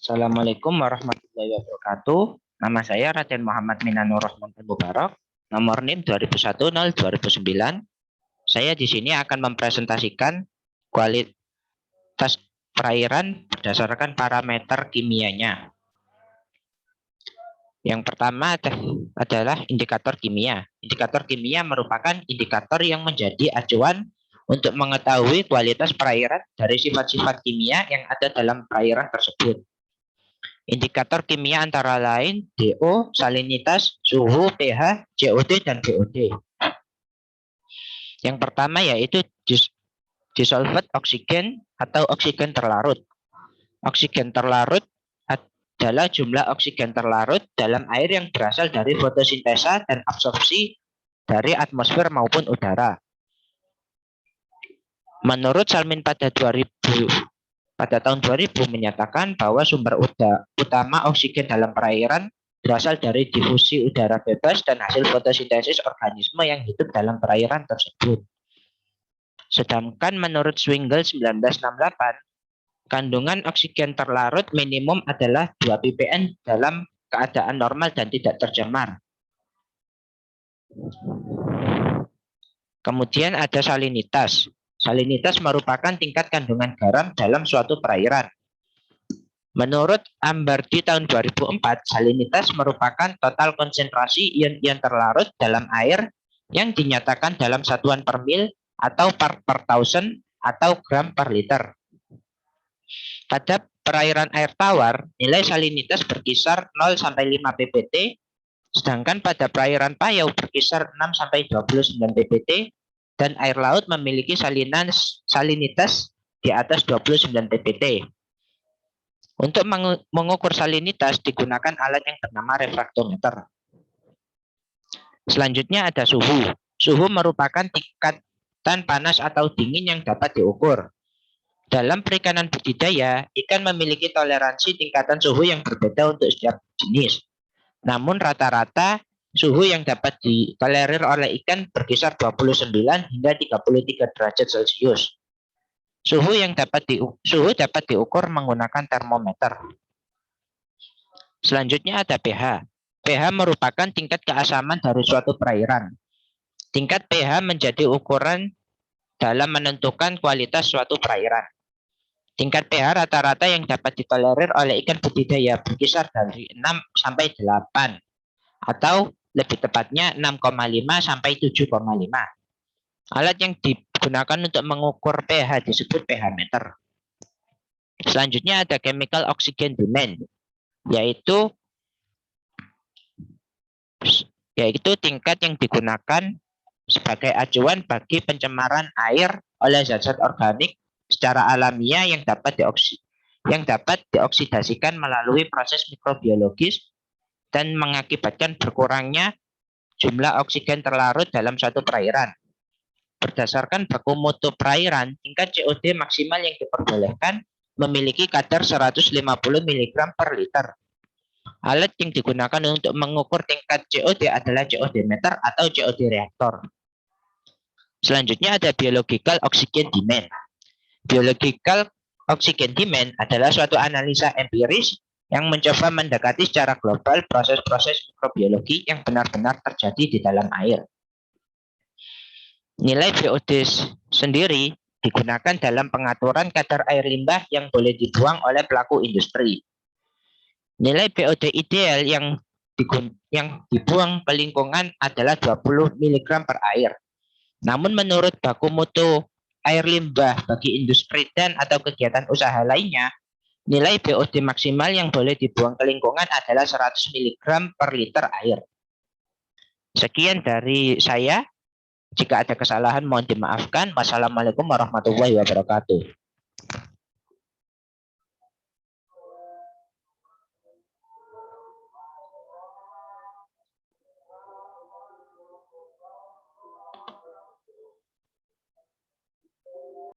Assalamualaikum warahmatullahi wabarakatuh. Nama saya Raden Muhammad Minanur Rahman Mubarak, nomor NIM 2010-2009. Saya di sini akan mempresentasikan kualitas perairan berdasarkan parameter kimianya. Yang pertama adalah indikator kimia. Indikator kimia merupakan indikator yang menjadi acuan untuk mengetahui kualitas perairan dari sifat-sifat kimia yang ada dalam perairan tersebut. Indikator kimia antara lain DO, salinitas, suhu, pH, COD, dan BOD. Yang pertama yaitu dissolved oksigen atau oksigen terlarut. Oksigen terlarut adalah jumlah oksigen terlarut dalam air yang berasal dari fotosintesa dan absorpsi dari atmosfer maupun udara. Menurut Salmin pada tahun 2000 menyatakan bahwa sumber utama oksigen dalam perairan berasal dari difusi udara bebas dan hasil fotosintesis organisme yang hidup dalam perairan tersebut. Sedangkan menurut Swingle 1968, kandungan oksigen terlarut minimum adalah 2 ppm dalam keadaan normal dan tidak tercemar. Kemudian ada salinitas. Salinitas merupakan tingkat kandungan garam dalam suatu perairan. Menurut Ambardi tahun 2004, salinitas merupakan total konsentrasi ion-ion terlarut dalam air yang dinyatakan dalam satuan per mil atau part per thousand atau gram per liter. Pada perairan air tawar, nilai salinitas berkisar 0 sampai 5 ppt, sedangkan pada perairan payau berkisar 6 sampai 29 ppt. Dan air laut memiliki salinitas di atas 29 ppt. Untuk mengukur salinitas digunakan alat yang bernama refraktometer. Selanjutnya ada suhu. Suhu merupakan tingkatan panas atau dingin yang dapat diukur. Dalam perikanan budidaya, ikan memiliki toleransi tingkatan suhu yang berbeda untuk setiap jenis. Namun rata-rata suhu yang dapat ditolerir oleh ikan berkisar 29 hingga 33 derajat Celcius. Suhu dapat diukur menggunakan termometer. Selanjutnya ada pH. pH merupakan tingkat keasaman dari suatu perairan. Tingkat pH menjadi ukuran dalam menentukan kualitas suatu perairan. Tingkat pH rata-rata yang dapat ditolerir oleh ikan budidaya berkisar dari 6 sampai 8 atau lebih tepatnya 6,5 sampai 7,5. Alat yang digunakan untuk mengukur pH disebut pH meter. Selanjutnya ada chemical oxygen demand, yaitu tingkat yang digunakan sebagai acuan bagi pencemaran air oleh zat-zat organik secara alamiah yang dapat dioksidasikan melalui proses mikrobiologis dan mengakibatkan berkurangnya jumlah oksigen terlarut dalam suatu perairan. Berdasarkan baku mutu perairan, tingkat COD maksimal yang diperbolehkan memiliki kadar 150 mg per liter. Alat yang digunakan untuk mengukur tingkat COD adalah COD meter atau COD reaktor. Selanjutnya ada biological oxygen demand. Biological oxygen demand adalah suatu analisa empiris yang mencoba mendekati secara global proses-proses mikrobiologi yang benar-benar terjadi di dalam air. Nilai BOD sendiri digunakan dalam pengaturan kadar air limbah yang boleh dibuang oleh pelaku industri. Nilai BOD ideal yang dibuang ke lingkungan adalah 20 mg per air. Namun menurut baku mutu air limbah bagi industri dan atau kegiatan usaha lainnya, nilai BOD maksimal yang boleh dibuang ke lingkungan adalah 100 mg per liter air. Sekian dari saya. Jika ada kesalahan mohon dimaafkan. Wassalamualaikum warahmatullahi wabarakatuh.